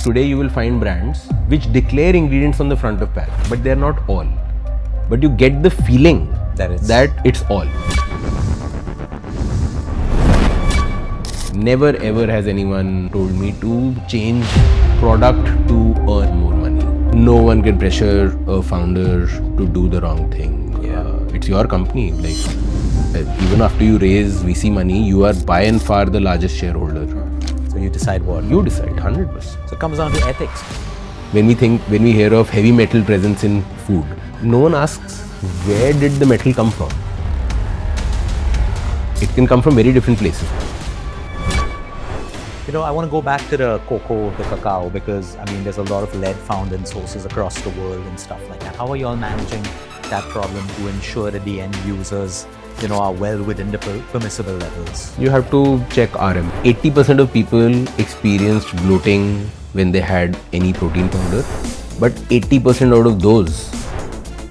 Today you will find brands which declare ingredients on the front of pack, but they're not all. But you get the feeling that it's all. Never ever has anyone told me to change product to earn more money. No one can pressure a founder to do the wrong thing. It's your company. Even after you raise VC money, you are by and far the largest shareholder. So you decide what? You decide, 100%. So it comes down to ethics. When we hear of heavy metal presence in food, no one asks, where did the metal come from? It can come from very different places. I want to go back to the cocoa, the cacao, because there's a lot of lead found in sources across the world and stuff like that. How are you all managing that problem to ensure that the end users, are well within the permissible levels? You have to check RM. 80% of people experienced bloating when they had any protein powder, but 80% out of those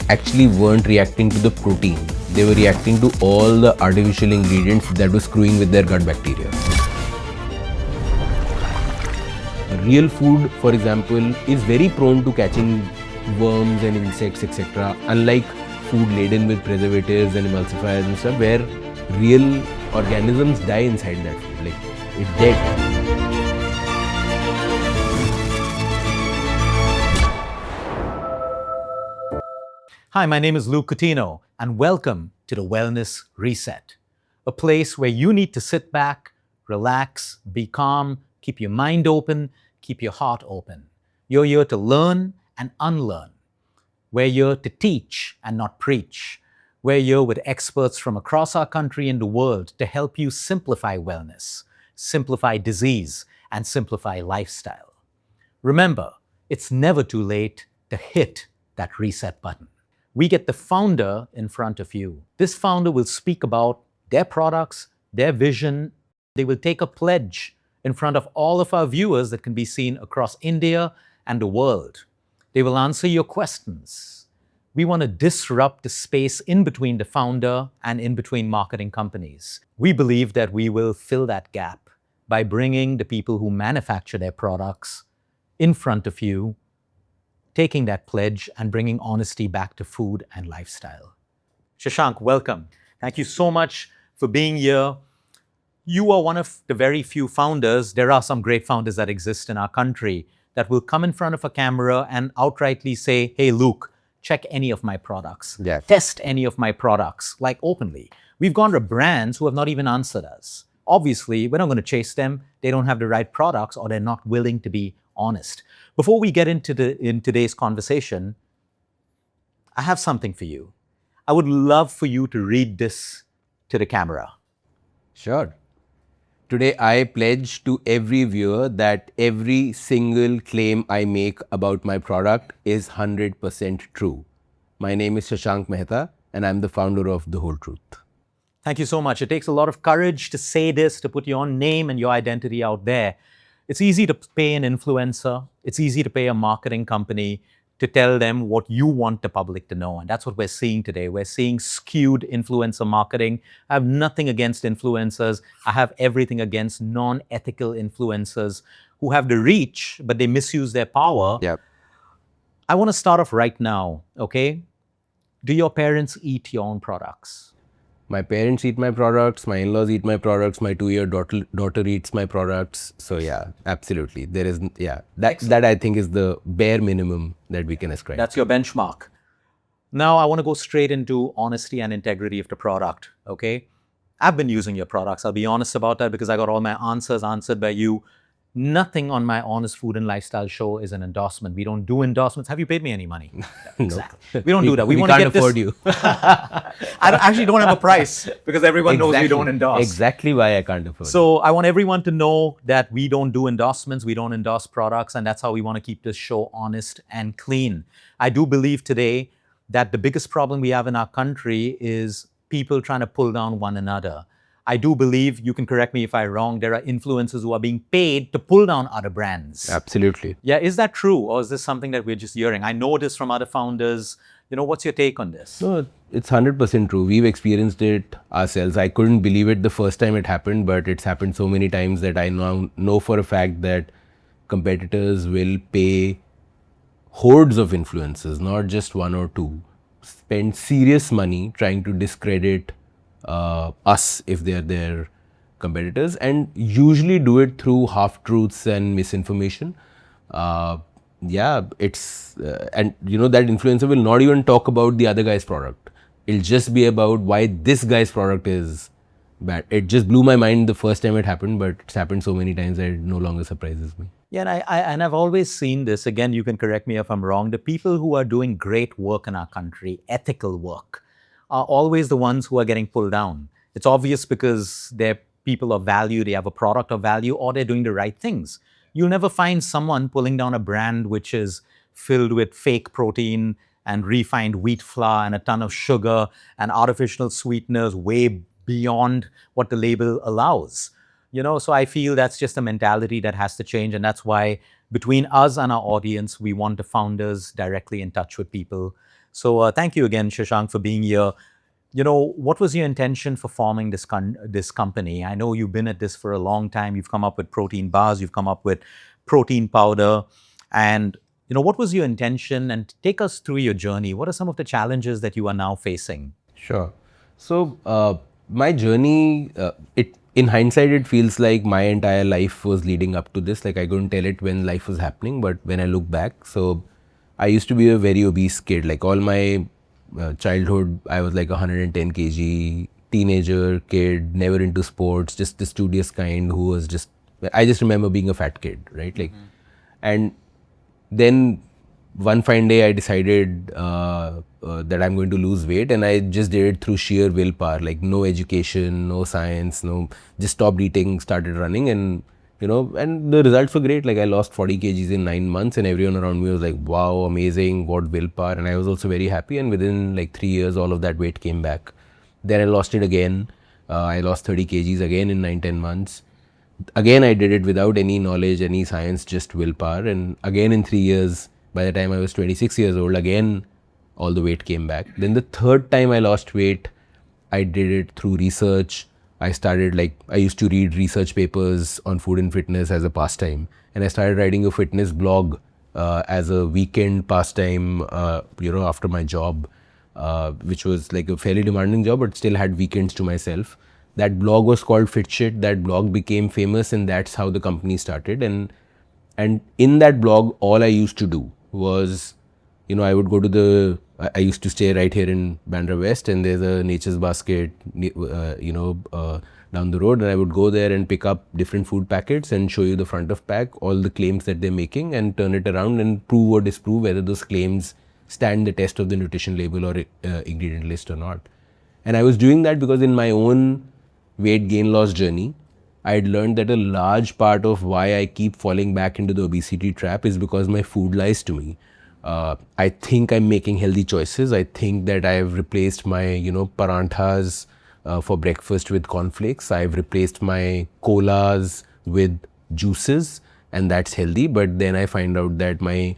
actually weren't reacting to the protein. They were reacting to all the artificial ingredients that were screwing with their gut bacteria. Real food, for example, is very prone to catching worms and insects, etc. Unlike food laden with preservatives and emulsifiers and stuff, where real organisms die inside that food. It's dead. Hi, my name is Coutinho, and welcome to the Wellness Reset, a place where you need to sit back, relax, be calm, keep your mind open, keep your heart open. You're here to learn and unlearn. We're here to teach and not preach. We're here with experts from across our country and the world to help you simplify wellness, simplify disease, and simplify lifestyle. Remember, it's never too late to hit that reset button. We get the founder in front of you. This founder will speak about their products, their vision. They will take a pledge in front of all of our viewers that can be seen across India and the world. They will answer your questions. We want to disrupt the space in between the founder and in between marketing companies. We believe that we will fill that gap by bringing the people who manufacture their products in front of you, taking that pledge and bringing honesty back to food and lifestyle. Shashank, welcome. Thank you so much for being here. You are one of the very few founders. There are some great founders that exist in our country that will come in front of a camera and outrightly say, hey, Luke, check any of my products. Yeah. Test any of my products, openly. We've gone to brands who have not even answered us. Obviously, we're not going to chase them. They don't have the right products or they're not willing to be honest. Before we get into today's conversation, I have something for you. I would love for you to read this to the camera. Sure. Today, I pledge to every viewer that every single claim I make about my product is 100% true. My name is Shashank Mehta, and I'm the founder of The Whole Truth. Thank you so much. It takes a lot of courage to say this, to put your name and your identity out there. It's easy to pay an influencer. It's easy to pay a marketing company to tell them what you want the public to know. And that's what we're seeing today. We're seeing skewed influencer marketing. I have nothing against influencers. I have everything against non-ethical influencers who have the reach, but they misuse their power. Yep. I want to start off right now, okay? Do your parents eat your own products? My parents eat my products, my in-laws eat my products, my 2-year daughter eats my products. So yeah, absolutely. There is, that I think is the bare minimum that we can ascribe. That's your benchmark. Now I want to go straight into honesty and integrity of the product, okay? I've been using your products. I'll be honest about that because I got all my answers answered by you. Nothing on my Honest Food and Lifestyle show is an endorsement. We don't do endorsements. Have you paid me any money? Exactly. We don't do that. We want can't to get afford this. you. I actually don't have a price because everyone knows we don't endorse. Exactly why I can't afford So I want everyone to know that we don't do endorsements. We don't endorse products. And that's how we want to keep this show honest and clean. I do believe today that the biggest problem we have in our country is people trying to pull down one another. I do believe, you can correct me if I'm wrong, there are influencers who are being paid to pull down other brands. Absolutely. Yeah, is that true? Or is this something that we're just hearing? I know this from other founders. What's your take on this? No, it's 100% true. We've experienced it ourselves. I couldn't believe it the first time it happened, but it's happened so many times that I now know for a fact that competitors will pay hordes of influencers, not just one or two, spend serious money trying to discredit us if they're their competitors, and usually do it through half truths and misinformation. Yeah, it's and that influencer will not even talk about the other guy's product. It'll just be about why this guy's product is bad. It just blew my mind the first time it happened, but it's happened so many times that it no longer surprises me. Yeah, and I've always seen this. Again, you can correct me if I'm wrong. The people who are doing great work in our country, ethical work, are always the ones who are getting pulled down. It's obvious because they're people of value, they have a product of value, or they're doing the right things. You'll never find someone pulling down a brand which is filled with fake protein and refined wheat flour and a ton of sugar and artificial sweeteners way beyond what the label allows. So I feel that's just a mentality that has to change, and that's why between us and our audience, we want the founders directly in touch with people. So thank you again, Shashank, for being here. What was your intention for forming this company? I know you've been at this for a long time. You've come up with protein bars, you've come up with protein powder, and what was your intention? And take us through your journey. What are some of the challenges that you are now facing? Sure. So my journey, it in hindsight, it feels like my entire life was leading up to this. Like I couldn't tell it when life was happening, but when I look back, so I used to be a very obese kid. Like all my childhood, I was like 110 kg, teenager kid, never into sports, just the studious kind who was just. I just remember being a fat kid, right? Like, and then one fine day I decided that I'm going to lose weight, and I just did it through sheer willpower, like no education, no science, just stopped eating, started running, and and the results were great. Like I lost 40 kgs in 9 months, and everyone around me was like, wow, amazing, what willpower. And I was also very happy, and within like 3 years, all of that weight came back. Then I lost it again. I lost 30 kgs again in 9-10 months. Again, I did it without any knowledge, any science, just willpower. And again, in 3 years, by the time I was 26 years old, again, all the weight came back. Then the third time I lost weight, I did it through research. I started I used to read research papers on food and fitness as a pastime. And I started writing a fitness blog as a weekend pastime, after my job, which was like a fairly demanding job, but still had weekends to myself. That blog was called FitShit. That blog became famous, and that's how the company started. And in that blog, all I used to do was, I would go to I used to stay right here in Bandra West, and there's a Nature's Basket, down the road, and I would go there and pick up different food packets and show you the front of pack, all the claims that they're making, and turn it around and prove or disprove whether those claims stand the test of the nutrition label or ingredient list or not. And I was doing that because in my own weight gain loss journey, I had learned that a large part of why I keep falling back into the obesity trap is because my food lies to me. I think I'm making healthy choices. I think that I've replaced my, paranthas for breakfast with cornflakes. I've replaced my colas with juices, and that's healthy. But then I find out that my,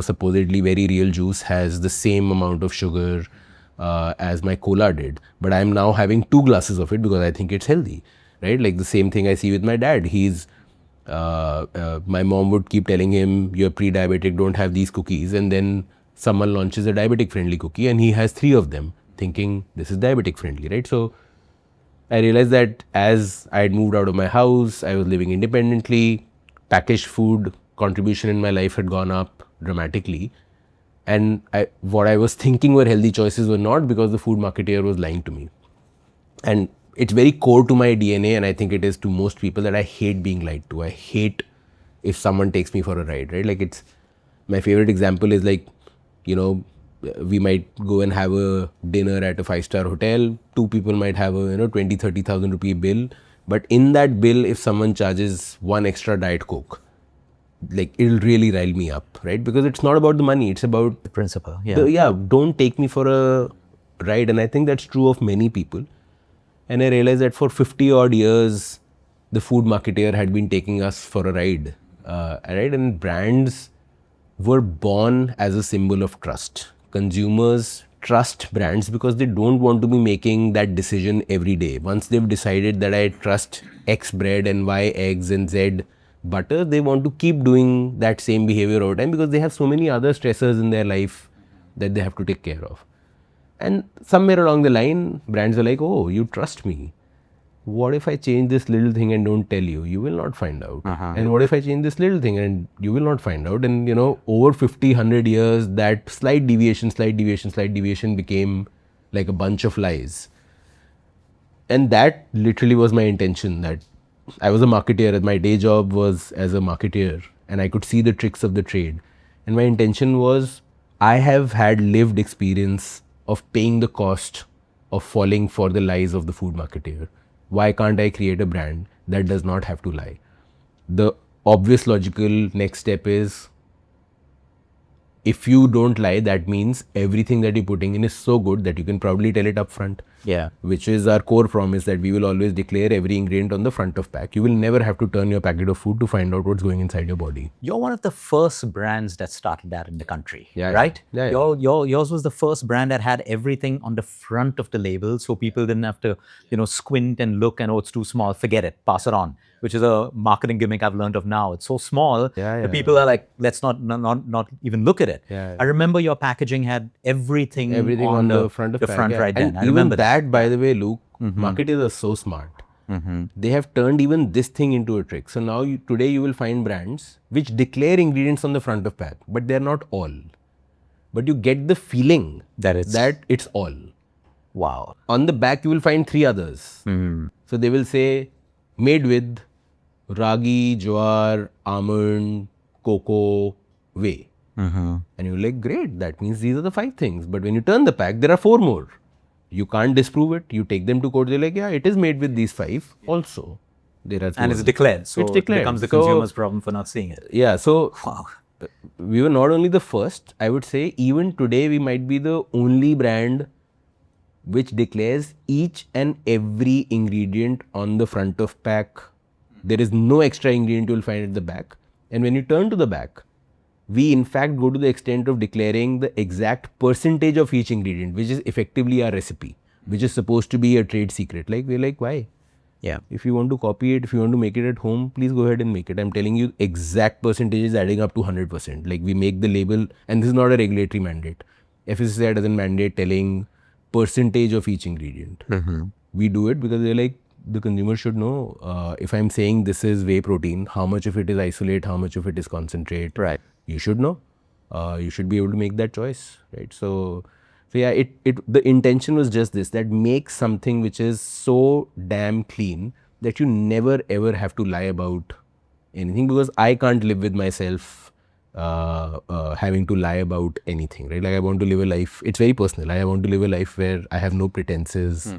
supposedly very real juice has the same amount of sugar as my cola did. But I'm now having 2 glasses of it because I think it's healthy, right? Like the same thing I see with my dad. My mom would keep telling him, you're pre-diabetic, don't have these cookies. And then someone launches a diabetic friendly cookie and he has 3 of them thinking this is diabetic friendly, right? So I realized that as I had moved out of my house, I was living independently, packaged food contribution in my life had gone up dramatically. And what I was thinking were healthy choices were not, because the food marketeer was lying to me. And it's very core to my DNA, and I think it is to most people, that I hate being lied to. I hate if someone takes me for a ride, right? Like it's, my favorite example is like, we might go and have a dinner at a 5-star hotel. 2 people might have a 20,000-30,000 rupee bill. But in that bill, if someone charges 1 extra Diet Coke, like it'll really rile me up, right? Because it's not about the money, it's about The principle, yeah. Don't take me for a ride. And I think that's true of many people. And I realized that for 50 odd years, the food marketeer had been taking us for a ride, right? And brands were born as a symbol of trust. Consumers trust brands because they don't want to be making that decision every day. Once they've decided that I trust X bread and Y eggs and Z butters, they want to keep doing that same behavior over time because they have so many other stressors in their life that they have to take care of. And somewhere along the line, brands are like, oh, you trust me. What if I change this little thing and don't tell you? You will not find out. And what if I change this little thing and you will not find out? And over 50, 100 years, that slight deviation became like a bunch of lies. And that literally was my intention, that I was a marketeer. My day job was as a marketeer and I could see the tricks of the trade. And my intention was, I have had lived experience of paying the cost of falling for the lies of the food marketeer. Why can't I create a brand that does not have to lie? The obvious logical next step is, if you don't lie, that means everything that you're putting in is so good that you can probably tell it up front. Yeah. Which is our core promise, that we will always declare every ingredient on the front of pack. You will never have to turn your packet of food to find out what's going inside your body. You're one of the first brands that started that in the country, Yeah, right? yeah. Yours was the first brand that had everything on the front of the label, so people didn't have to, squint and look and, oh, it's too small, forget it, pass it on, which is a marketing gimmick I've learned of now. It's so small, the people are like, let's not even look at it. Yeah. I remember your packaging had everything on the front of the pack, front yeah. right then. And I even remember that, by the way, Luke, marketers are so smart. They have turned even this thing into a trick. So now today you will find brands which declare ingredients on the front of pack, but they're not all. But you get the feeling that it's all. Wow. On the back you will find 3 others. So they will say made with ragi, jowar, almond, cocoa, whey. And you're like, great, that means these are the 5 things. But when you turn the pack, there are 4 more. You can't disprove it. You take them to court, they're like, yeah, it is made with these 5 also. There are 2 and it's declared. So it's declared. It becomes the consumer's problem for not seeing it. Yeah, so Wow. we were not only the first, I would say even today we might be the only brand which declares each and every ingredient on the front of pack. There is no extra ingredient you will find at the back. And when you turn to the back, we in fact go to the extent of declaring the exact percentage of each ingredient, which is effectively our recipe, which is supposed to be a trade secret. Like, we're like, why? Yeah. If you want to copy it, if you want to make it at home, please go ahead and make it. I'm telling you, exact percentages adding up to 100%. Like, we make the label, and this is not a regulatory mandate. FSSAI doesn't mandate telling percentage of each ingredient. We do it because they're like, the consumer should know, if I'm saying this is whey protein, how much of it is isolate, how much of it is concentrate. Right. You should know. You should be able to make that choice, right? So yeah, the intention was just this, that make something which is so damn clean that you never ever have to lie about anything, because I can't live with myself having to lie about anything, right? Like, I want to live a life, it's very personal. I want to live a life where I have no pretenses,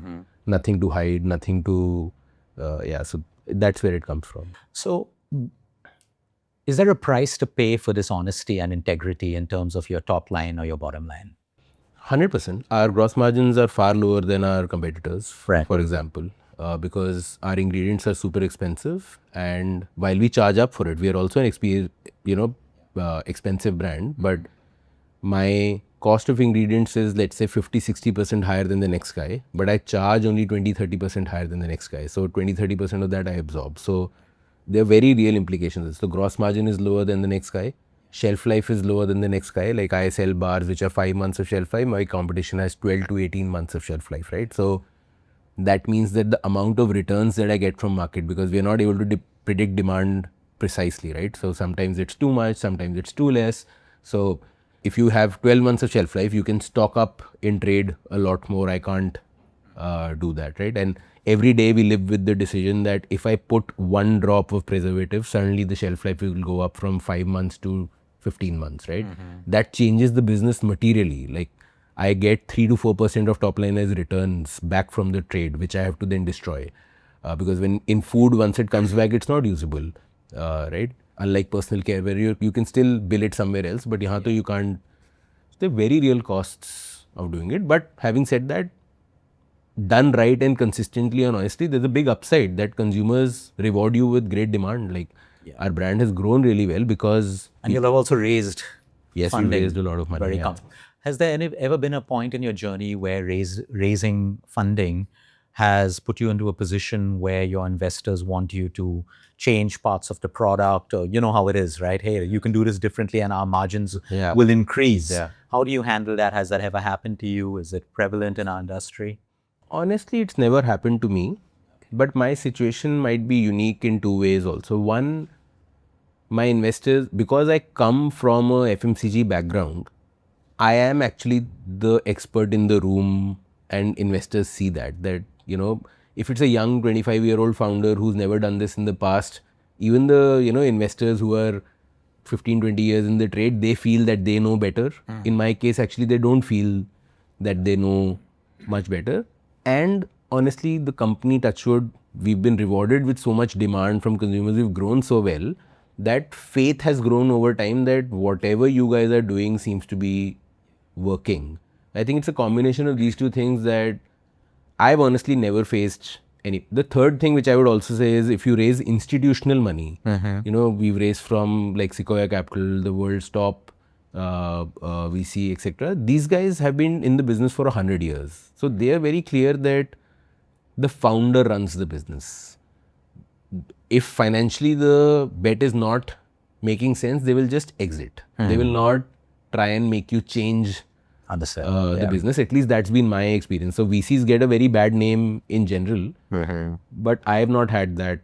nothing to hide, nothing to, so that's where it comes from. So, is there a price to pay for this honesty and integrity in terms of your top line or your bottom line? 100%. Our gross margins are far lower than our competitors, Right. for example, because our ingredients are super expensive, and while we charge up for it, we are also an expensive brand, but my cost of ingredients is, let's say, 50-60% higher than the next guy, but I charge only 20-30% higher than the next guy. So 20-30% of that I absorb. So there are very real implications. So gross margin is lower than the next guy. Shelf life is lower than the next guy. Like, I sell bars which are 5 months of shelf life. My competition has 12 to 18 months of shelf life, right? So that means that the amount of returns that I get from market, because we are not able to predict demand precisely, right? So sometimes it's too much, sometimes it's too less. So if you have 12 months of shelf life, you can stock up in trade a lot more. I can't do that, right? And every day we live with the decision that if I put 1 drop of preservative, suddenly the shelf life will go up from 5 months to 15 months, right? That changes the business materially. Like, I get 3 to 4% of top line as returns back from the trade, which I have to then destroy. Because when in food, once it comes back, it's not usable, right? Unlike personal care, where you can still bill it somewhere else, but here you can't. There are very real costs of doing it. But having said that, done right and consistently and honestly, there's a big upside that consumers reward you with great demand. Like, our brand has grown really well because... And you'll have also raised funding. Yes, we raised a lot of money. Very comfortable. Has there ever been a point in your journey where raising funding has put you into a position where your investors want you to change parts of the product, or you know how it is, right? Hey, you can do this differently and our margins Yeah. will increase. Yeah. How do you handle that? Has that ever happened to you? Is it prevalent in our industry? Honestly, it's never happened to me, but my situation might be unique in two ways also. One, my investors, because I come from a FMCG background, I am actually the expert in the room, and investors see that, if it's a young 25-year-old founder who's never done this in the past, even the, investors who are 15, 20 years in the trade, they feel that they know better. In my case, actually, they don't feel that they know much better. And honestly, the company, Touchwood, we've been rewarded with so much demand from consumers. We've grown so well that faith has grown over time that whatever you guys are doing seems to be working. I think it's a combination of these two things that I've honestly never faced any. The third thing which I would also say is if you raise institutional money, we've raised from like Sequoia Capital, the world's top VC, etc. These guys have been in the business for 100 years. So they are very clear that the founder runs the business. If financially the bet is not making sense, they will just exit. They will not try and make you change the business. At least that's been my experience. So VCs get a very bad name in general, but I have not had that.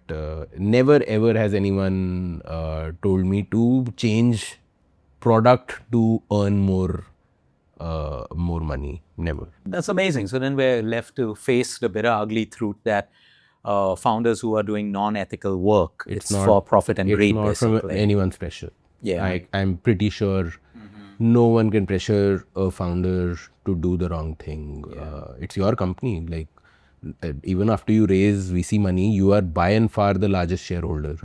Never ever has anyone told me to change product to earn more money. Never. That's amazing. So then we're left to face the bitter, ugly truth that founders who are doing non-ethical work, it's not for profit and greed, not basically. from anyone's pressure. Yeah. I'm pretty sure no one can pressure a founder to do the wrong thing. It's your company. Like even after you raise VC money, you are by and far the largest shareholder.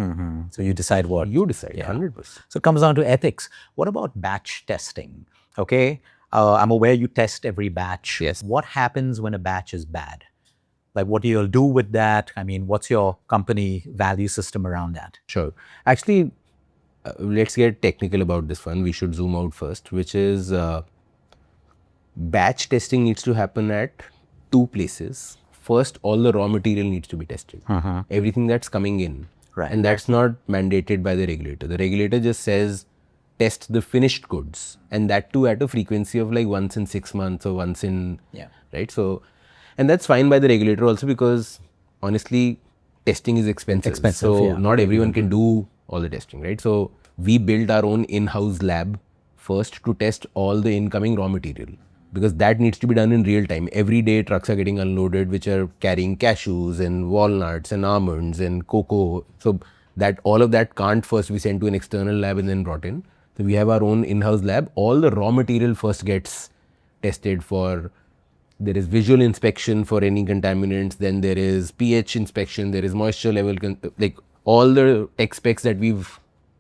So you decide what? You decide, 100%. So it comes down to ethics. What about batch testing? Okay. I'm aware you test every batch. Yes. What happens when a batch is bad? Like, what do you do with that? I mean, what's your company value system around that? Sure. Actually, let's get technical about this one. We should zoom out first, which is batch testing needs to happen at two places. First, all the raw material needs to be tested. Everything that's coming in. Right. And that's not mandated by the regulator. The regulator just says test the finished goods, and that too at a frequency of like once in 6 months or once in, right? So, and that's fine by the regulator also because honestly, testing is expensive. So not everyone can do all the testing, right? So we built our own in-house lab first to test all the incoming raw material because that needs to be done in real time. Every day trucks are getting unloaded which are carrying cashews and walnuts and almonds and cocoa. So that all of that can't first be sent to an external lab and then brought in. So we have our own in-house lab. All the raw material first gets tested for. There is visual inspection for any contaminants, then there is pH inspection, there is moisture level, like all the tech specs that we've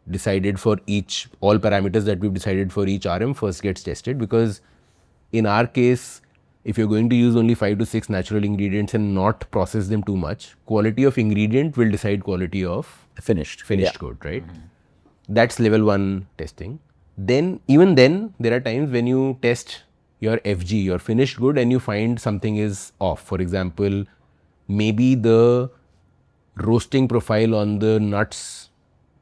decided for each, all parameters that we've decided for each RM first gets tested because in our case, if you're going to use only 5 to 6 natural ingredients and not process them too much, quality of ingredient will decide quality of finished good, right? That's level 1 testing. Then, even then, there are times when you test your FG, your finished good, and you find something is off. For example, maybe the roasting profile on the nuts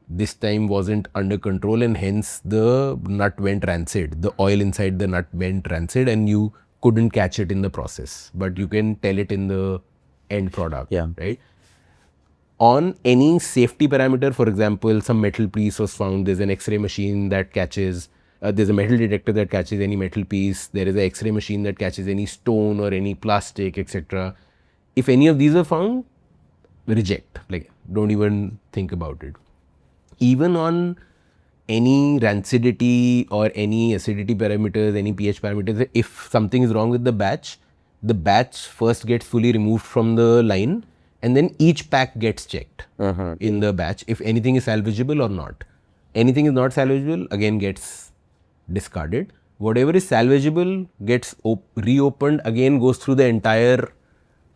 this time wasn't under control and hence the nut went rancid. The oil inside the nut went rancid and you couldn't catch it in the process, but you can tell it in the end product, right? On any safety parameter, for example, some metal piece was found, there's an X-ray machine that catches, there's a metal detector that catches any metal piece, there is an X-ray machine that catches any stone or any plastic, etc. If any of these are found, reject, like don't even think about it. Even on any rancidity or any acidity parameters, any pH parameters, if something is wrong with the batch first gets fully removed from the line and then each pack gets checked in the batch if anything is salvageable or not. Anything is not salvageable, again gets discarded. Whatever is salvageable gets reopened, again goes through the entire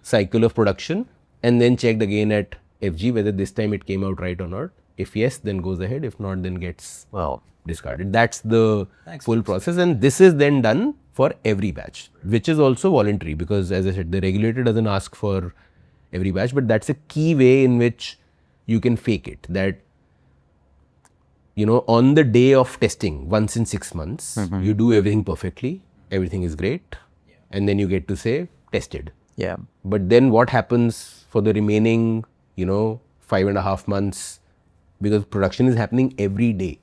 cycle of production and then checked again at FG whether this time it came out right or not. If yes, then goes ahead. If not, then gets discarded. That's the full process, and this is then done for every batch, which is also voluntary because, as I said, the regulator doesn't ask for every batch, but that's a key way in which you can fake it. That, you know, on the day of testing, once in 6 months, you do everything perfectly, everything is great, and then you get to say tested. Yeah. But then what happens for the remaining, you know, 5.5 months, because production is happening every day.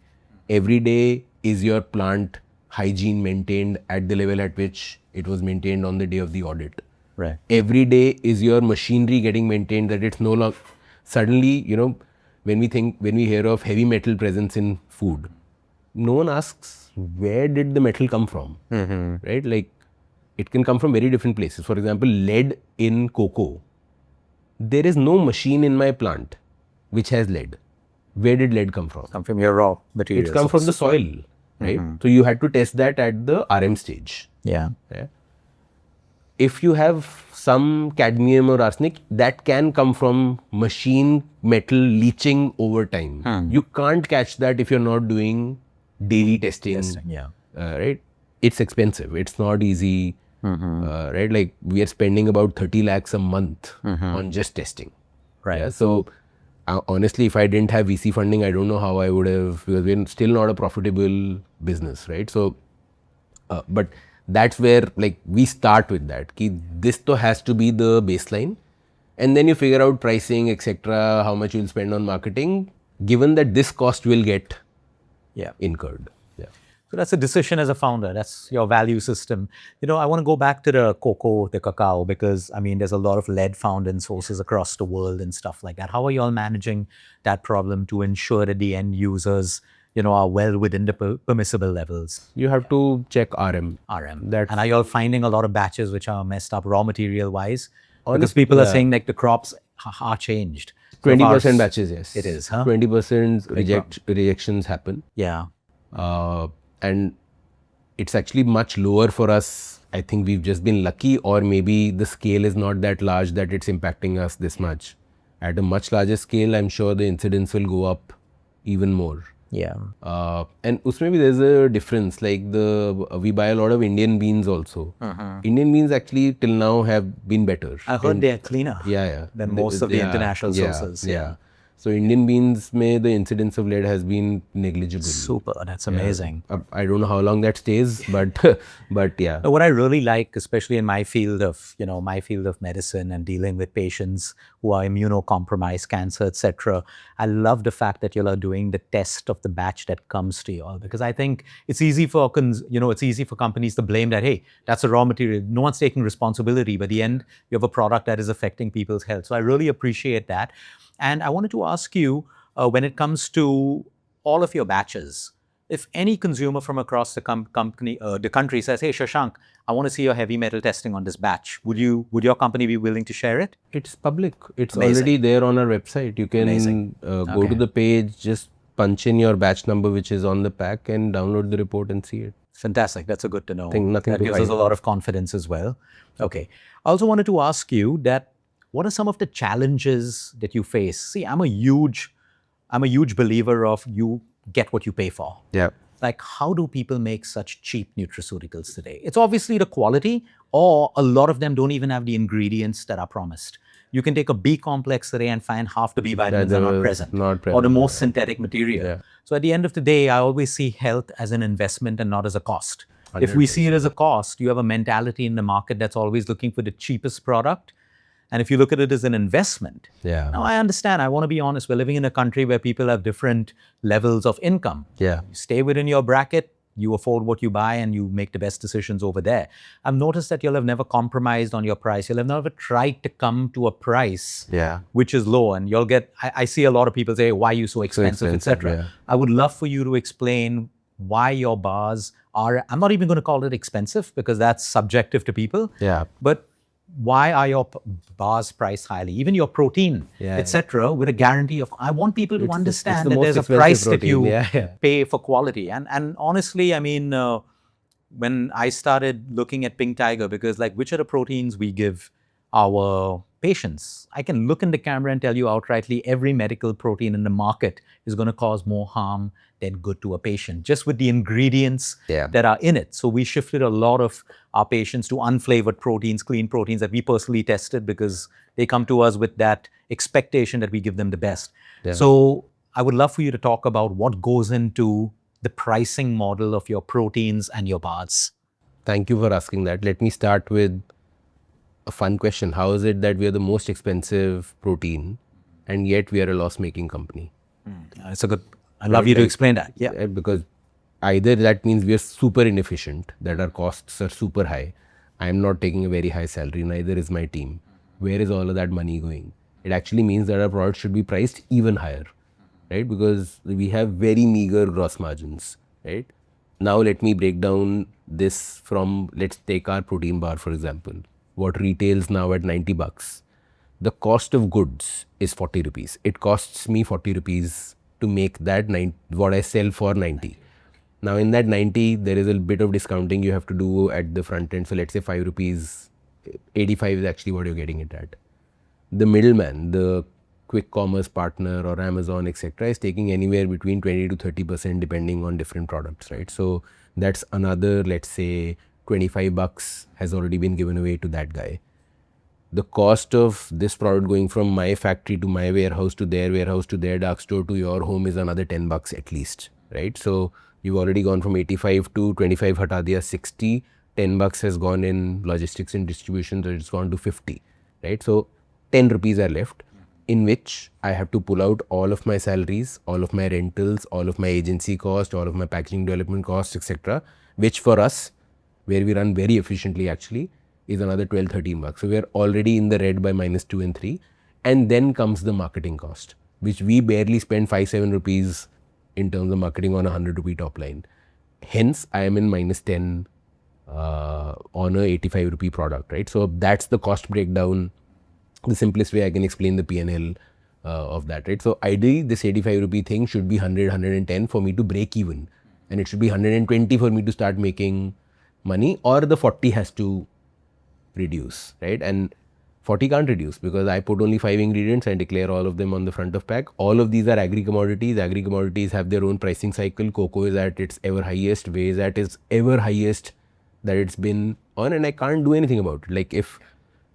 Every day is your plant hygiene maintained at the level at which it was maintained on the day of the audit. Right. Every day is your machinery getting maintained, that it's no longer, suddenly, you know, when we hear of heavy metal presence in food, no one asks, where did the metal come from? Right? Like, it can come from very different places. For example, lead in cocoa. There is no machine in my plant which has lead. Where did lead come from? Come from your raw materials. It's come from the soil, right? So you had to test that at the RM stage. Yeah. If you have some cadmium or arsenic, that can come from machine metal leaching over time. You can't catch that if you're not doing daily testing. Right? It's expensive. It's not easy. Right? Like, we are spending about 30 lakhs a month on just testing. Right. Yeah? So honestly, if I didn't have VC funding, I don't know how I would have, because we're still not a profitable business, right? So, but that's where, like, we start with that. Ki this to has to be the baseline, and then you figure out pricing, etc., how much you'll spend on marketing, given that this cost will get incurred. So that's a decision as a founder. That's your value system. You know, I want to go back to the cocoa, the cacao, because I mean, there's a lot of lead found in sources across the world and stuff like that. How are you all managing that problem to ensure that the end users, you know, are well within the permissible levels? You have to check RM. And are you all finding a lot of batches which are messed up raw material wise? Because people are saying like the crops are changed. 20% batches, yes. It is, huh? 20% rejections happen. Yeah. And it's actually much lower for us. I think we've just been lucky, or maybe the scale is not that large that it's impacting us this much. At a much larger scale, I'm sure the incidence will go up even more. Yeah. And usme bhi there's a difference. Like, we buy a lot of Indian beans also. Indian beans actually till now have been better. I heard they're cleaner than most of the international sources. Yeah. So Indian beans mein the incidence of lead has been negligible. Super, that's amazing. I don't know how long that stays, but yeah. What I really like, especially in my field of, you know, my field of medicine and dealing with patients who are immunocompromised, cancer, etc. I love the fact that you all are doing the test of the batch that comes to you all, because I think it's easy for it's easy for companies to blame that, hey, that's a raw material. No one's taking responsibility, but at the end you have a product that is affecting people's health. So I really appreciate that. And I wanted to ask you, when it comes to all of your batches, if any consumer from across the the country says, hey, Shashank, I want to see your heavy metal testing on this batch, would your company be willing to share it? It's public. It's already there on our website. You can go to the page, just punch in your batch number, which is on the pack, and download the report and see it. Fantastic. That's a good to know. Nothing that gives us a lot of confidence as well. Okay. I also wanted to ask you that, what are some of the challenges that you face? See, I'm a huge believer of you get what you pay for. Yeah. Like, how do people make such cheap nutraceuticals today? It's obviously the quality, or a lot of them don't even have the ingredients that are promised. You can take a B complex today and find half the B vitamins are not present. Or the most synthetic material. Yeah. So at the end of the day, I always see health as an investment and not as a cost. 100%. If we see it as a cost, you have a mentality in the market that's always looking for the cheapest product. And if you look at it as an investment, now I understand, I want to be honest, we're living in a country where people have different levels of income. Yeah. You stay within your bracket, you afford what you buy, and you make the best decisions over there. I've noticed that you'll have never compromised on your price. You'll have never tried to come to a price which is low. And you'll get, I see a lot of people say, why are you so expensive, etc. Yeah. I would love for you to explain why your bars are, I'm not even going to call it expensive because that's subjective to people. Yeah. But why are your bars priced highly? Even your protein, etc., with a guarantee of, I want people to understand that there's a price that you pay for quality. And honestly, I mean, when I started looking at Pink Tiger, because like, which are the proteins we give our patients. I can look in the camera and tell you outrightly every medical protein in the market is going to cause more harm than good to a patient, just with the ingredients Yeah. that are in it. So we shifted a lot of our patients to unflavored proteins, clean proteins that we personally tested because they come to us with that expectation that we give them the best. Yeah. So I would love for you to talk about what goes into the pricing model of your proteins and your bars. Thank you for asking that. Let me start with a fun question. How is it that we are the most expensive protein and yet we are a loss-making company? It's a good. I'd love you to explain that. Yeah. Because either that means we are super inefficient, that our costs are super high. I am not taking a very high salary, neither is my team. Where is all of that money going? It actually means that our product should be priced even higher, right? Because we have very meager gross margins, right? Now let me break down this from, let's take our protein bar for example. What retails now at 90 bucks. The cost of goods is 40 rupees. It costs me 40 rupees to make that what I sell for 90. Now in that 90, there is a bit of discounting you have to do at the front end. So let's say 5 rupees, 85 is actually what you're getting it at. The middleman, the quick commerce partner or Amazon, etc., is taking anywhere between 20 to 30% depending on different products, right? So that's another, let's say 25 bucks has already been given away to that guy. The cost of this product going from my factory to my warehouse to their dark store to your home is another 10 bucks at least, right? So you've already gone from 85 to 25 hata diya 60, 10 bucks has gone in logistics and distribution, so it's gone to 50, right? So 10 rupees are left, in which I have to pull out all of my salaries, all of my rentals, all of my agency cost, all of my packaging development costs, etc., which for us, where we run very efficiently actually, is another 12, 13 bucks. So we are already in the red by -2 and 3. And then comes the marketing cost, which we barely spend 5, 7 rupees in terms of marketing on a 100 rupee top line. Hence, I am in -10 on a 85 rupee product, right? So that's the cost breakdown. The simplest way I can explain the P&L of that, right? So ideally, this 85 rupee thing should be 100, 110 for me to break even. And it should be 120 for me to start making money, or the 40 has to reduce, right? And 40 can't reduce because I put only 5 ingredients and declare all of them on the front of pack. All of these are agri-commodities. Agri-commodities have their own pricing cycle. Cocoa is at its ever highest, whey is at its ever highest that it's been on, and I can't do anything about it. Like if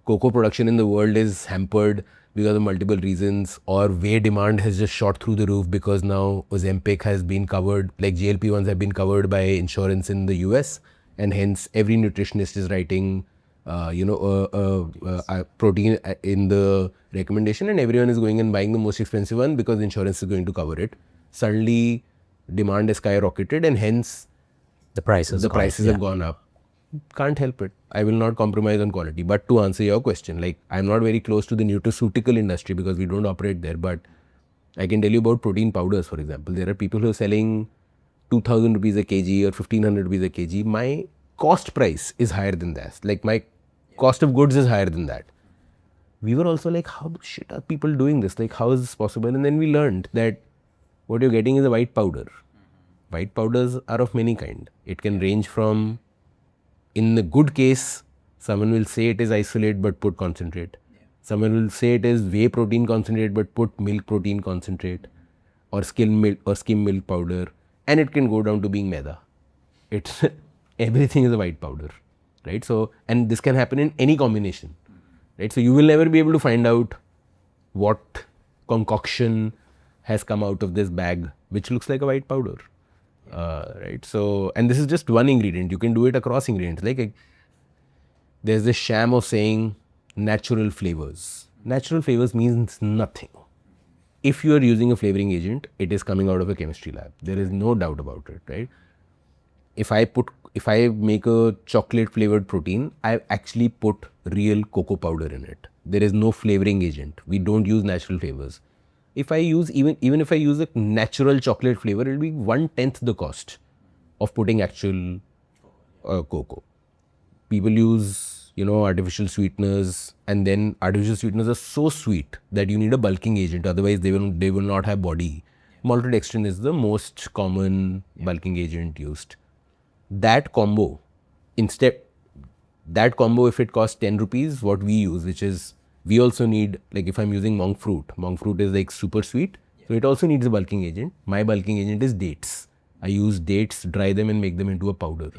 cocoa production in the world is hampered because of multiple reasons, or whey demand has just shot through the roof because now Ozempic has been covered, like GLP-1s have been covered by insurance in the US, and hence every nutritionist is writing protein in the recommendation, and everyone is going and buying the most expensive one because insurance is going to cover it. Suddenly demand has skyrocketed, and hence The prices have gone up. Can't help it. I will not compromise on quality. But to answer your question, like I'm not very close to the nutraceutical industry because we don't operate there, but I can tell you about protein powders, for example. There are people who are selling 2000 rupees a kg or 1500 rupees a kg. My cost price is higher than that. Like my cost of goods is higher than that. We were also like, how the shit are people doing this? Like, how is this possible? And then we learned that what you're getting is a white powder. White powders are of many kind. It can range from, in the good case, someone will say it is isolate but put concentrate. Someone will say it is whey protein concentrate but put milk protein concentrate, or skim milk powder, and it can go down to being maida. It's everything is a white powder, right? So, and this can happen in any combination, right? So you will never be able to find out what concoction has come out of this bag which looks like a white powder, right? So, and this is just one ingredient. You can do it across ingredients. Like there's this sham of saying natural flavors. Natural flavors means nothing. If you are using a flavoring agent, it is coming out of a chemistry lab. There is no doubt about it, right? If I make a chocolate flavored protein, I actually put real cocoa powder in it. There is no flavoring agent. We don't use natural flavors. If I use even if I use a natural chocolate flavor, it will be 1/10 the cost of putting actual cocoa. People use artificial sweeteners, and then artificial sweeteners are so sweet that you need a bulking agent. Otherwise, they will not have body. Maltodextrin is the most common bulking agent used. That combo, instead, That combo, if it costs 10 rupees, what we use, which is, we also need, like if I'm using monk fruit is like super sweet. So it also needs a bulking agent. My bulking agent is dates. I use dates, dry them and make them into a powder.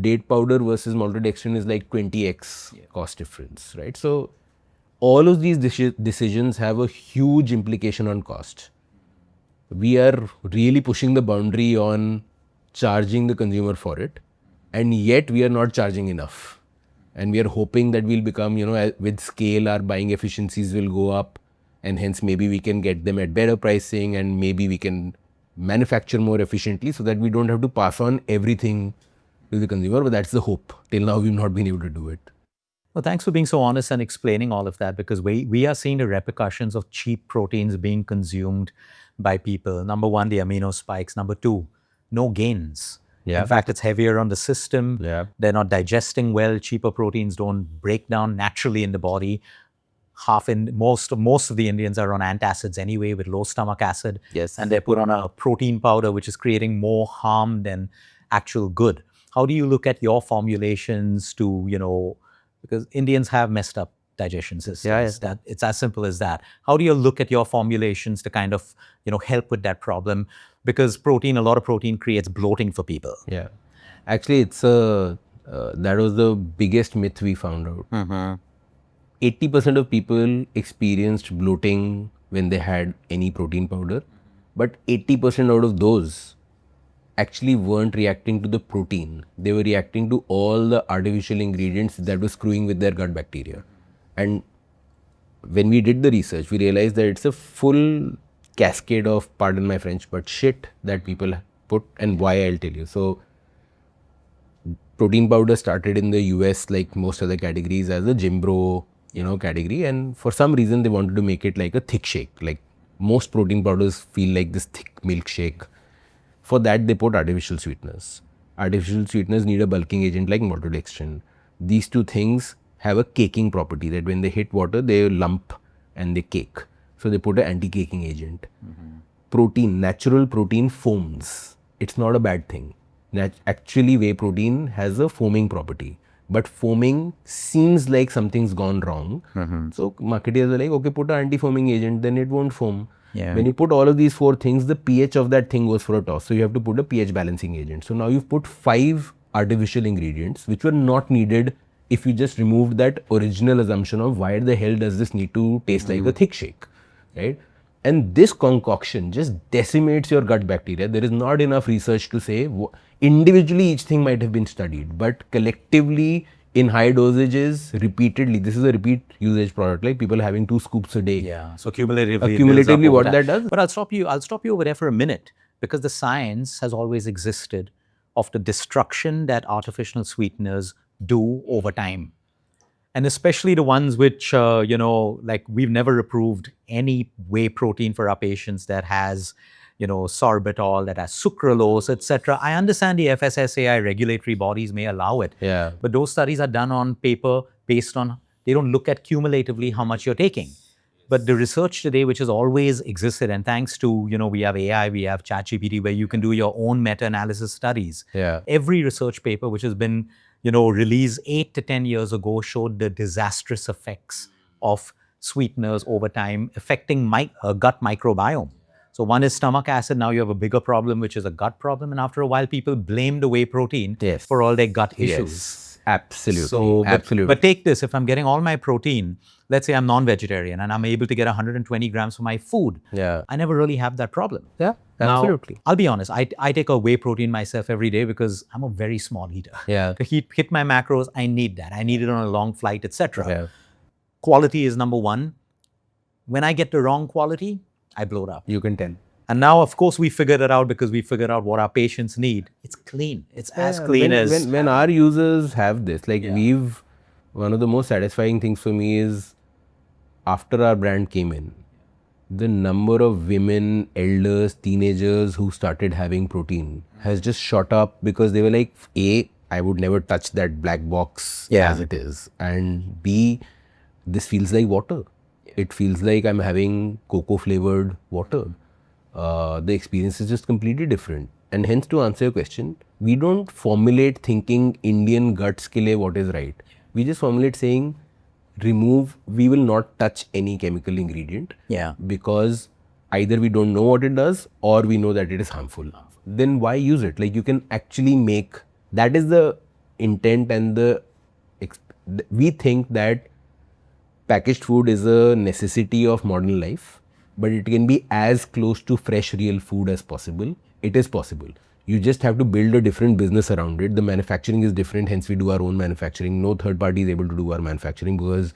Date powder versus maltodextrin is like 20x cost difference, right? So all of these decisions have a huge implication on cost. We are really pushing the boundary on charging the consumer for it, and yet we are not charging enough. And we are hoping that we'll become, with scale, our buying efficiencies will go up, and hence maybe we can get them at better pricing, and maybe we can manufacture more efficiently so that we don't have to pass on everything to the consumer. But that's the hope. Till now, we've not been able to do it. Well, thanks for being so honest and explaining all of that, because we are seeing the repercussions of cheap proteins being consumed by people. Number one, the amino spikes. Number two, no gains. Yeah. In fact, it's heavier on the system. Yeah. They're not digesting well. Cheaper proteins don't break down naturally in the body. Most of the Indians are on antacids anyway with low stomach acid. Yes. And they're put on a protein powder, which is creating more harm than actual good. How do you look at your formulations to, because Indians have messed up digestion systems. That it's as simple as that. How do you look at your formulations to kind of, help with that problem? Because a lot of protein creates bloating for people. Yeah. Actually, it's that was the biggest myth we found out. 80% of people experienced bloating when they had any protein powder, but 80% out of those actually weren't reacting to the protein. They were reacting to all the artificial ingredients that were screwing with their gut bacteria. And when we did the research, we realized that it's a full cascade of, pardon my French, but shit that people put, and why, I'll tell you. So protein powder started in the US, like most other categories, as a gym bro, category. And for some reason, they wanted to make it like a thick shake. Like most protein powders feel like this thick milkshake. For that, they put artificial sweeteners. Artificial sweeteners need a bulking agent like maltodextrin. These two things have a caking property, that when they hit water, they lump and they cake. So they put an anti-caking agent. Protein, natural protein foams. It's not a bad thing. Actually, whey protein has a foaming property. But foaming seems like something's gone wrong. So marketers are like, okay, put an anti-foaming agent, then it won't foam. When you put all of these four things, the pH of that thing goes for a toss. So you have to put a pH balancing agent. So now you've put 5 artificial ingredients which were not needed if you just removed that original assumption of why the hell does this need to taste like a thick shake, right? And this concoction just decimates your gut bacteria. There is not enough research to say individually each thing might have been studied, but collectively in high dosages, repeatedly, this is a repeat usage product, like people having 2 scoops a day. Yeah. So cumulatively what that does. But I'll stop you over there for a minute, because the science has always existed of the destruction that artificial sweeteners do over time. And especially the ones which, like we've never approved any whey protein for our patients that has, sorbitol, that has sucralose, etc. I understand the FSSAI regulatory bodies may allow it. Yeah. But those studies are done on paper based on, they don't look at cumulatively how much you're taking. But the research today, which has always existed, and thanks to, we have AI, we have ChatGPT, where you can do your own meta-analysis studies. Yeah. Every research paper which has been, released 8 to 10 years ago showed the disastrous effects of sweeteners over time affecting gut microbiome. So one is stomach acid. Now you have a bigger problem, which is a gut problem. And after a while, people blame the whey protein for all their gut issues. Yes, absolutely. So, absolutely. But take this, if I'm getting all my protein, let's say I'm non-vegetarian and I'm able to get 120 grams for my food, I never really have that problem. Yeah, absolutely. Now, I'll be honest, I take a whey protein myself every day because I'm a very small eater. Yeah. To hit my macros, I need that. I need it on a long flight, etc. Yeah. Quality is number one. When I get the wrong quality, I blow it up. You can tell. And now, of course, we figured it out because we figured out what our patients need. It's clean. It's as clean as... When our users have this, like one of the most satisfying things for me is after our brand came in, the number of women, elders, teenagers who started having protein has just shot up because they were like, A, I would never touch that black box as it is. And B, this feels like water. It feels like I'm having cocoa flavored water. The experience is just completely different. And hence, to answer your question, we don't formulate thinking Indian guts ke liye what is right. We just formulate saying we will not touch any chemical ingredient. Yeah. Because either we don't know what it does or we know that it is harmful. Then why use it? Like you can actually make, that is the intent and we think that packaged food is a necessity of modern life, but it can be as close to fresh real food as possible. It is possible. You just have to build a different business around it. The manufacturing is different, hence we do our own manufacturing. No third party is able to do our manufacturing because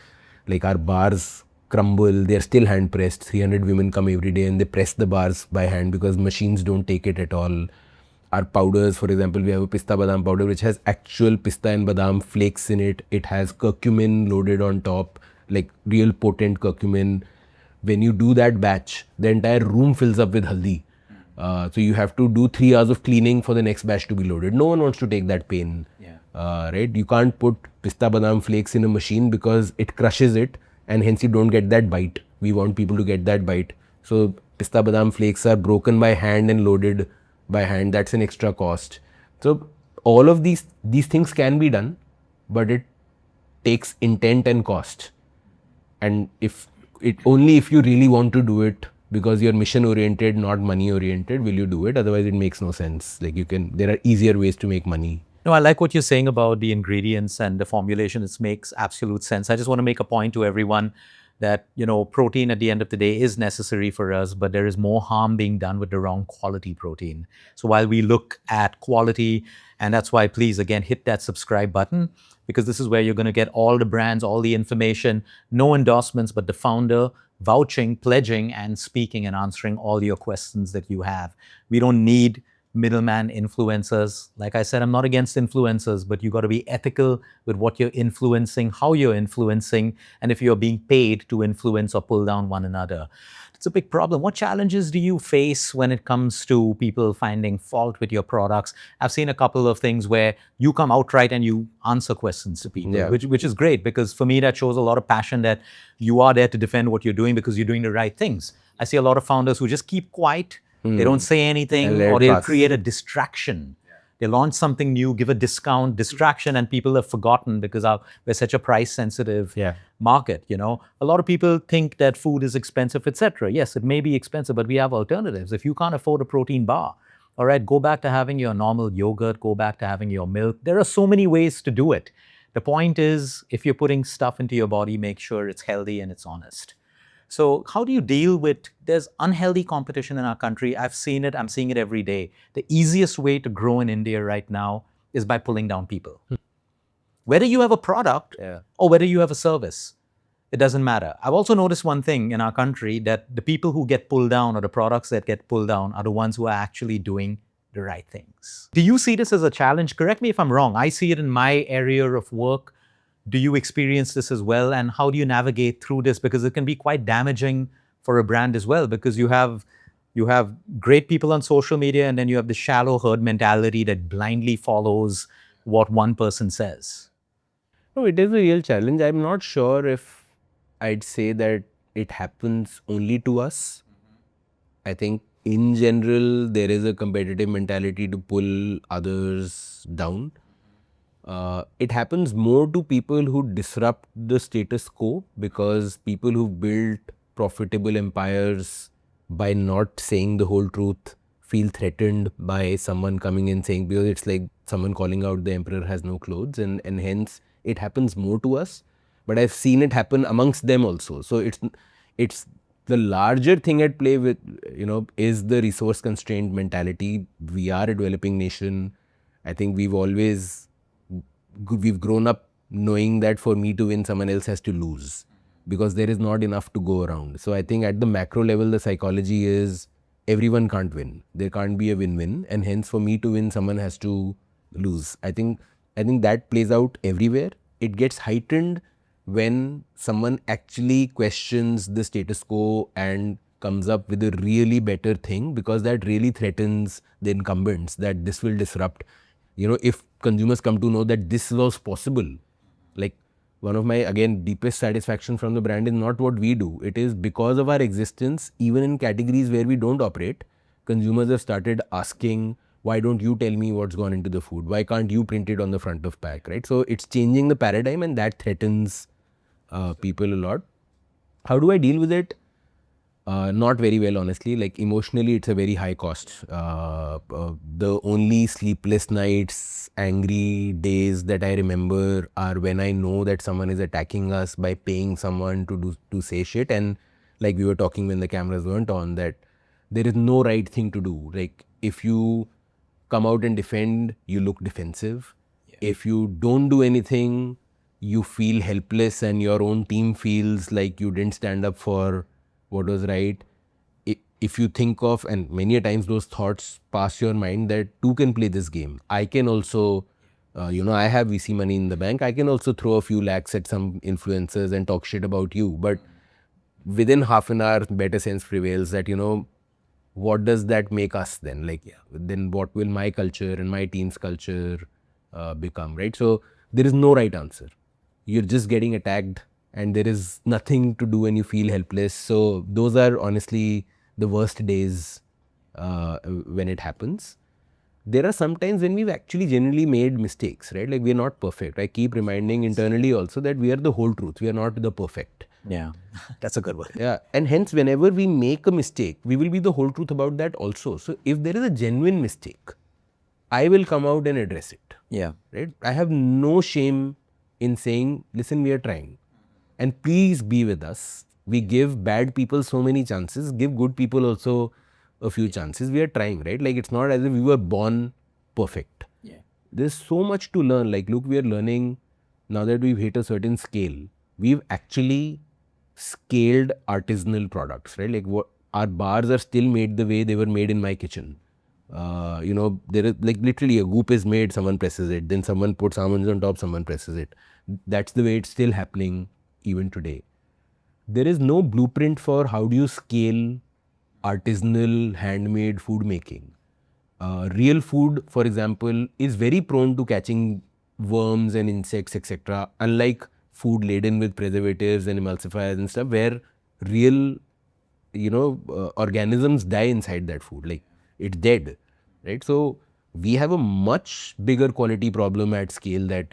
like our bars crumble, they're still hand pressed. 300 women come every day and they press the bars by hand because machines don't take it at all. Our powders, for example, we have a pista badam powder which has actual pista and badam flakes in it. It has curcumin loaded on top, like real potent curcumin. When you do that batch, the entire room fills up with haldi. So you have to do 3 hours of cleaning for the next batch to be loaded. No one wants to take that pain, right? You can't put pista badam flakes in a machine because it crushes it and hence you don't get that bite. We want people to get that bite. So pista badam flakes are broken by hand and loaded by hand. That's an extra cost. So all of these things can be done, but it takes intent and cost. And if you really want to do it because you're mission oriented, not money oriented, will you do it? Otherwise it makes no sense. Like there are easier ways to make money. No, I like what you're saying about the ingredients and the formulation. It makes absolute sense. I just want to make a point to everyone that, protein at the end of the day is necessary for us, but there is more harm being done with the wrong quality protein. So while we look at quality, and that's why please, again, hit that subscribe button, because this is where you're going to get all the brands, all the information, no endorsements, but the founder vouching, pledging, and speaking and answering all your questions that you have. We don't need middleman influencers. Like I said, I'm not against influencers, but you got to be ethical with what you're influencing, how you're influencing, and if you're being paid to influence or pull down one another. It's a big problem. What challenges do you face when it comes to people finding fault with your products? I've seen a couple of things where you come outright and you answer questions to people, which is great, because for me that shows a lot of passion that you are there to defend what you're doing because you're doing the right things. I see a lot of founders who just keep quiet. They don't say anything, or they'll create a distraction. They launch something new, give a discount, distraction, and people have forgotten because we're such a price-sensitive market. A lot of people think that food is expensive, etc. Yes, it may be expensive, but we have alternatives. If you can't afford a protein bar, all right, go back to having your normal yogurt, go back to having your milk. There are so many ways to do it. The point is, if you're putting stuff into your body, make sure it's healthy and it's honest. So how do you deal with, there's unhealthy competition in our country. I've seen it, I'm seeing it every day. The easiest way to grow in India right now is by pulling down people. Whether you have a product or whether you have a service, it doesn't matter. I've also noticed one thing in our country, that the people who get pulled down or the products that get pulled down are the ones who are actually doing the right things. Do you see this as a challenge? Correct me if I'm wrong. I see it in my area of work. Do you experience this as well? And how do you navigate through this? Because it can be quite damaging for a brand as well, because you have great people on social media and then you have the shallow herd mentality that blindly follows what one person says. No, it is a real challenge. I'm not sure if I'd say that it happens only to us. I think in general, there is a competitive mentality to pull others down. It happens more to people who disrupt the status quo, because people who built profitable empires by not saying the whole truth feel threatened by someone coming in saying, because it's like someone calling out the emperor has no clothes, and hence it happens more to us. But I've seen it happen amongst them also. So it's the larger thing at play with, is the resource constrained mentality. We are a developing nation. I think we've grown up knowing that for me to win, someone else has to lose, because there is not enough to go around. So I think at the macro level, the psychology is everyone can't win. There can't be a win-win, and hence for me to win, someone has to lose. I think that plays out everywhere. It gets heightened when someone actually questions the status quo and comes up with a really better thing, because that really threatens the incumbents, that this will disrupt. If consumers come to know that this was possible, like one of my, again, deepest satisfaction from the brand is not what we do. It is because of our existence, even in categories where we don't operate, consumers have started asking, why don't you tell me what's gone into the food? Why can't you print it on the front of pack, right? So it's changing the paradigm, and that threatens people a lot. How do I deal with it? Not very well, honestly. Like emotionally, it's a very high cost. The only sleepless nights, angry days that I remember are when I know that someone is attacking us by paying someone to say shit. And like we were talking when the cameras weren't on, that there is no right thing to do. Like if you come out and defend, you look defensive. If you don't do anything, you feel helpless, and your own team feels like you didn't stand up for what was right. If you think of, and many a times those thoughts pass your mind, that two can play this game. I can also, I have VC money in the bank. I can also throw a few lakhs at some influencers and talk shit about you. But within half an hour, better sense prevails that, what does that make us then? Like, then what will my culture and my team's culture become, right? So there is no right answer. You're just getting attacked, and there is nothing to do, and you feel helpless. So those are honestly the worst days when it happens. There are some times when we've actually genuinely made mistakes, right? Like, we're not perfect. I keep reminding internally also that we are the whole truth. We are not the perfect. Yeah, that's a good one. Yeah, and hence whenever we make a mistake, we will be the whole truth about that also. So if there is a genuine mistake, I will come out and address it. Yeah. Right? I have no shame in saying, listen, we are trying, and please be with us. We give bad people so many chances, give good people also a few chances. We are trying, right? Like, it's not as if we were born perfect. Yeah. There's so much to learn. Like, look, we are learning now that we've hit a certain scale. We've actually scaled artisanal products, right? Like, what our bars are still made the way they were made in my kitchen. There is like literally a goop is made, someone presses it, then someone puts almonds on top, someone presses it. That's the way it's still happening even today. There is no blueprint for how do you scale artisanal handmade food making. Real food, for example, is very prone to catching worms and insects, etc. Unlike food laden with preservatives and emulsifiers and stuff, where real, organisms die inside that food. Like, it's dead, right? So we have a much bigger quality problem at scale that,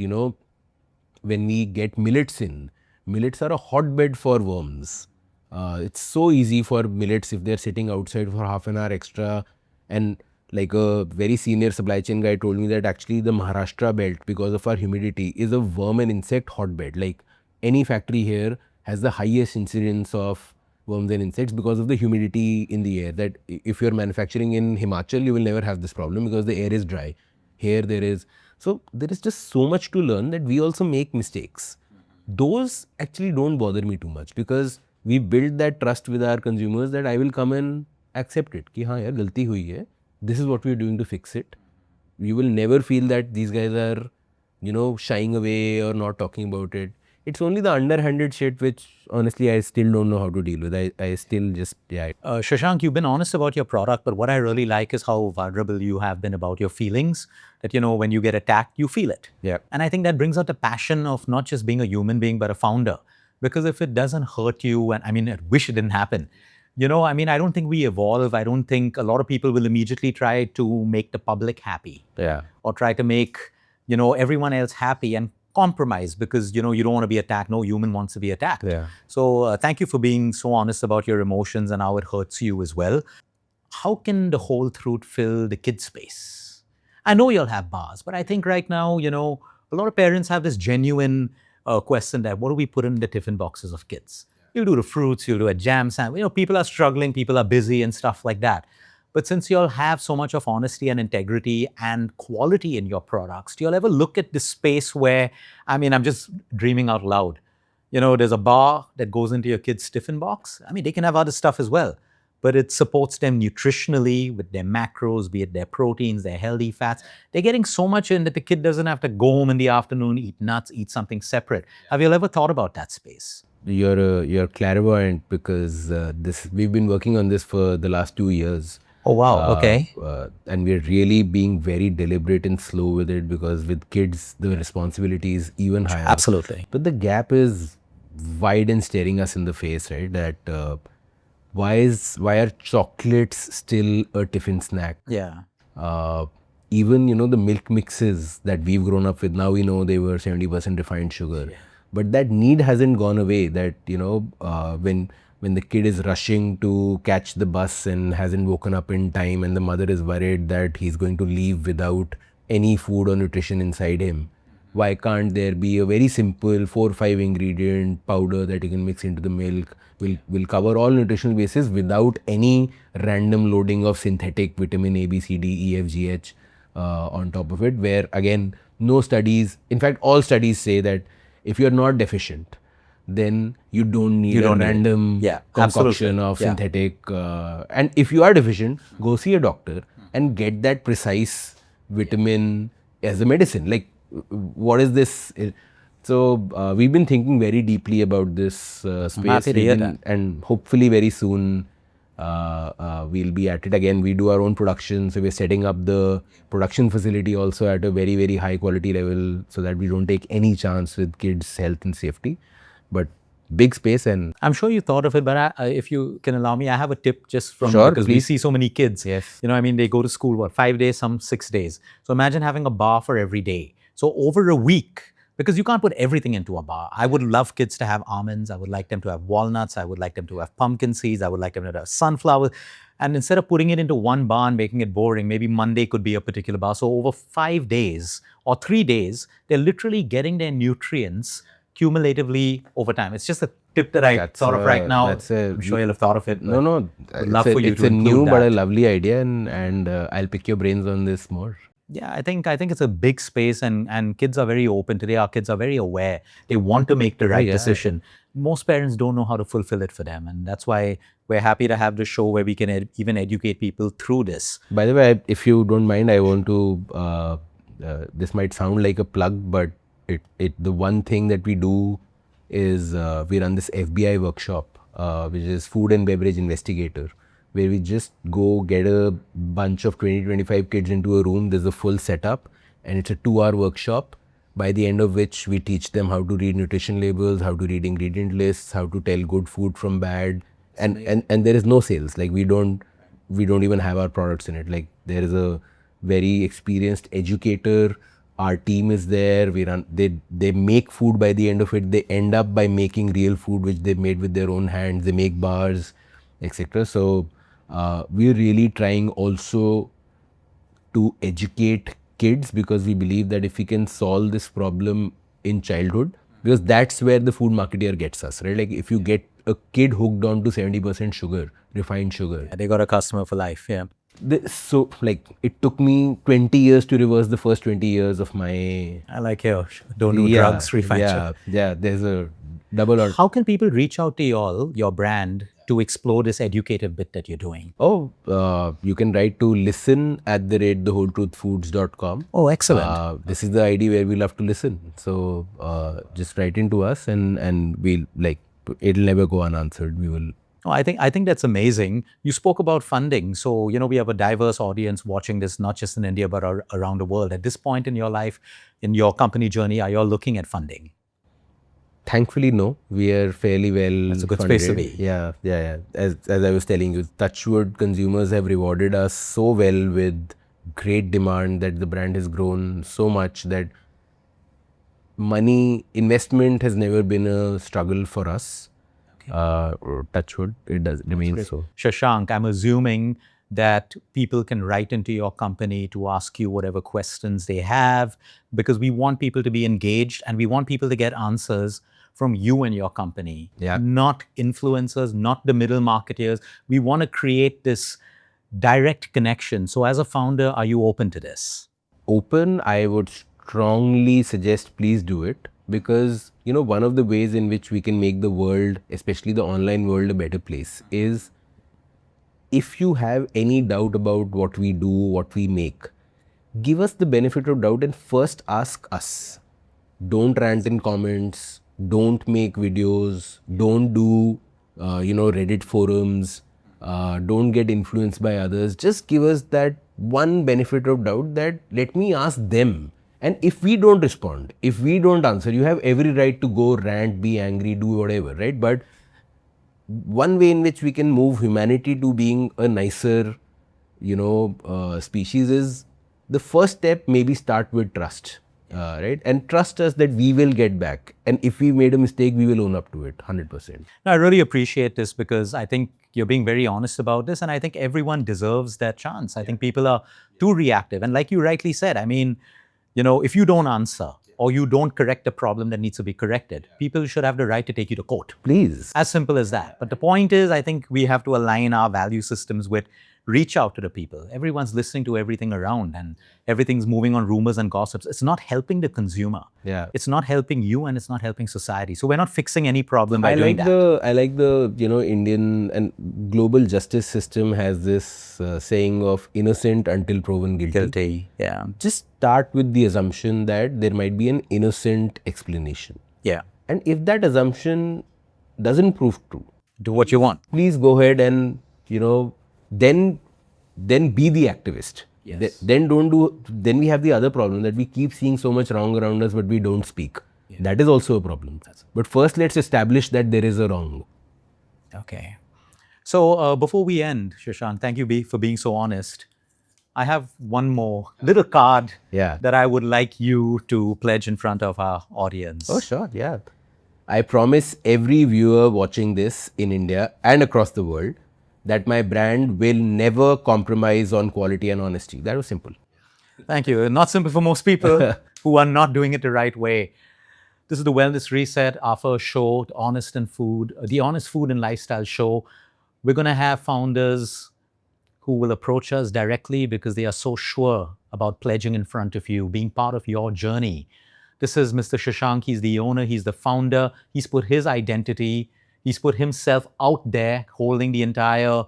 when we get millets in, millets are a hotbed for worms. It's so easy for millets if they're sitting outside for half an hour extra. And like a very senior supply chain guy told me that actually the Maharashtra belt, because of our humidity, is a worm and insect hotbed. Like, any factory here has the highest incidence of worms and insects because of the humidity in the air. That if you're manufacturing in Himachal, you will never have this problem because the air is dry. Here there is. So there is just so much to learn that we also make mistakes. Those actually don't bother me too much because we build that trust with our consumers that I will come and accept it. Ki haan yaar, galti hui hai. This is what we're doing to fix it. You will never feel that these guys are, shying away or not talking about it. It's only the underhanded shit which honestly I still don't know how to deal with. I still just, Shashank, you've been honest about your product, but what I really like is how vulnerable you have been about your feelings. That, when you get attacked, you feel it. Yeah. And I think that brings out the passion of not just being a human being, but a founder. Because if it doesn't hurt you, and I wish it didn't happen. I don't think we evolve. I don't think a lot of people will immediately try to make the public happy. Yeah. Or try to make, everyone else happy and compromise because, you don't want to be attacked. No human wants to be attacked. Yeah. So thank you for being so honest about your emotions and how it hurts you as well. How can the whole truth fill the kid space? I know you'll have bars, but I think right now, a lot of parents have this genuine question that what do we put in the tiffin boxes of kids? You'll do the fruits, you'll do a jam sandwich. People are struggling, people are busy and stuff like that. But since you all have so much of honesty and integrity and quality in your products, do you all ever look at this space where, I'm just dreaming out loud. There's a bar that goes into your kid's tiffin box. They can have other stuff as well, but it supports them nutritionally with their macros, be it their proteins, their healthy fats. They're getting so much in that the kid doesn't have to go home in the afternoon, eat nuts, eat something separate. Have you all ever thought about that space? You're clairvoyant because we've been working on this for the last 2 years. Oh, wow. Okay. And we're really being very deliberate and slow with it because with kids, the responsibility is even higher. Absolutely. But the gap is wide and staring us in the face, right? That why are chocolates still a tiffin snack? Yeah. even the milk mixes that we've grown up with, now we know they were 70% refined sugar. But that need hasn't gone away, that when the kid is rushing to catch the bus and hasn't woken up in time, and the mother is worried that he's going to leave without any food or nutrition inside him, why can't there be a very simple 4 or 5 ingredient powder that you can mix into the milk, will cover all nutritional bases without any random loading of synthetic vitamin A, B, C, D, E, F, G, H on top of it, where again, no studies, in fact, all studies say that if you're not deficient, then you don't need a random concoction of synthetic. And if you are deficient, go see a doctor and get that precise vitamin as a medicine. Like, what is this? So we've been thinking very deeply about this space, and hopefully very soon we'll be at it again. We do our own production, so we're setting up the production facility also at a very, very high quality level, so that we don't take any chance with kids' health and safety. But big space, and I'm sure you thought of it, but if you can allow me, I have a tip just from Sure, because we see so many kids. Yes. I mean, they go to school 5 days, some 6 days. So imagine having a bar for every day. So over a week, because you can't put everything into a bar. I would love kids to have almonds. I would like them to have walnuts. I would like them to have pumpkin seeds. I would like them to have sunflowers. And instead of putting it into one bar and making it boring, maybe Monday could be a particular bar. So over 5 days or 3 days, they're literally getting their nutrients cumulatively over time. It's just a tip that I thought of right now. I'm sure you'll have thought of it. No, I'd love for you it's to a new include but a that. lovely idea, and I'll pick your brains on this more. Yeah, I think it's a big space, and kids are very open today. Our kids are very aware. They want to make the right decision. Most parents don't know how to fulfill it for them, and that's why we're happy to have this show where we can even educate people through this. By the way, if you don't mind, I want to. This might sound like a plug, but the one thing that we do is we run this FBI workshop, which is Food and Beverage Investigator, where we just go get a bunch of 20-25 kids into a room. There's a full setup, and it's a 2-hour workshop, by the end of which we teach them how to read nutrition labels, how to read ingredient lists, how to tell good food from bad, and there is no sales. Like, we don't even have our products in it. Like, there is a very experienced educator. Our team is there. We run. They make food. By the end of it, they end up by making real food, which they made with their own hands. They make bars, etc. So we're really trying also to educate kids, because we believe that if we can solve this problem in childhood, because that's where the food marketeer gets us, right? Like, if you get a kid hooked on to 70% sugar, refined sugar, They got a customer for life. Yeah. So, like, it took me 20 years to reverse the first 20 years of my. I like here. Don't do drugs, refined sugar. Yeah, there's a double or. How can people reach out to your brand, to explore this educative bit that you're doing? You can write to listen@thewholetruthfoods.com. Oh, excellent. This is the ID where we love to listen. So just write into us, and we'll, like, it'll never go unanswered. We will. Oh, I think that's amazing. You spoke about funding. So, we have a diverse audience watching this, not just in India, but around the world. At this point in your life, in your company journey, are you all looking at funding? Thankfully, no. We are fairly well. That's a good funded. space to be. Yeah. As I was telling you, Touchwood consumers have rewarded us so well with great demand that the brand has grown so much that money investment has never been a struggle for us. Touchwood, it does remain so. Shashank, I'm assuming that people can write into your company to ask you whatever questions they have, because we want people to be engaged and we want people to get answers from you and your company, not influencers, not the middle marketeers. We want to create this direct connection. So as a founder, are you open to this? Open, I would strongly suggest please do it, because one of the ways in which we can make the world, especially the online world, a better place is, if you have any doubt about what we do, what we make, give us the benefit of doubt and first ask us. Don't rant in comments, don't make videos, don't do Reddit forums, don't get influenced by others. Just give us that one benefit of doubt, that let me ask them. And if we don't respond, if we don't answer, you have every right to go rant, be angry, do whatever, right? But one way in which we can move humanity to being a nicer, species is the first step maybe start with trust, right? And trust us that we will get back. And if we made a mistake, we will own up to it 100%. Now, I really appreciate this because I think you're being very honest about this, and I think everyone deserves that chance. I think people are too reactive. And like you rightly said, I mean, if you don't answer or you don't correct a problem that needs to be corrected, people should have the right to take you to court. Please. As simple as that. But the point is, I think we have to align our value systems with reach out to the people. Everyone's listening to everything around and everything's moving on rumors and gossips. It's not helping the consumer. Yeah. It's not helping you and it's not helping society. So we're not fixing any problem by I doing like that. I like the Indian and global justice system has this saying of innocent until proven guilty. Guilty. Yeah. Just start with the assumption that there might be an innocent explanation. Yeah. And if that assumption doesn't prove true, Do what you want. please go ahead and then be the activist. Yes. Then don't do. Then we have the other problem that we keep seeing so much wrong around us, but we don't speak. That is also a problem. But first, let's establish that there is a wrong. Okay. So before we end, Shashank, thank you for being so honest. I have one more little card Yeah. that I would like you to pledge in front of our audience. Oh, sure. Yeah. I promise every viewer watching this in India and across the world that my brand will never compromise on quality and honesty. That was simple. Thank you. Not simple for most people who are not doing it the right way. This is the Wellness Reset, our first show, the Honest Food and Lifestyle show. We're going to have founders who will approach us directly because they are so sure about pledging in front of you, being part of your journey. This is Mr. Shashank. He's the owner. He's the founder. He's put his identity, he's put himself out there, holding the entire,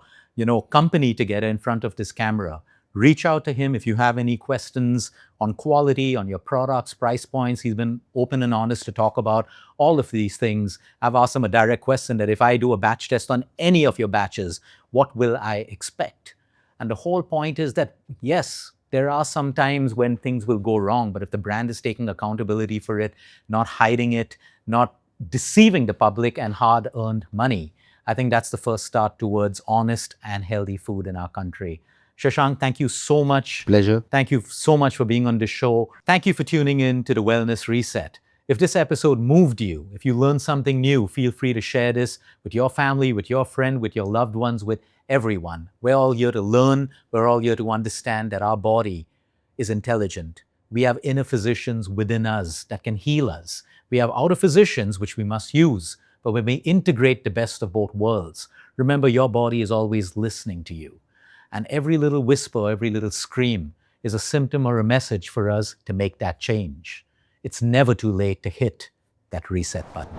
company together in front of this camera. Reach out to him if you have any questions on quality, on your products, price points. He's been open and honest to talk about all of these things. I've asked him a direct question that if I do a batch test on any of your batches, what will I expect? And the whole point is that, yes, there are some times when things will go wrong, but if the brand is taking accountability for it, not hiding it, not deceiving the public and hard-earned money, I think that's the first start towards honest and healthy food in our country. Shashank, thank you so much. Pleasure. Thank you so much for being on this show. Thank you for tuning in to the Wellness Reset. If this episode moved you, if you learned something new, feel free to share this with your family, with your friend, with your loved ones, with everyone. We're all here to learn. We're all here to understand that our body is intelligent. We have inner physicians within us that can heal us. We have outer physicians, which we must use, but we may integrate the best of both worlds. Remember, your body is always listening to you. And every little whisper, every little scream is a symptom or a message for us to make that change. It's never too late to hit that reset button.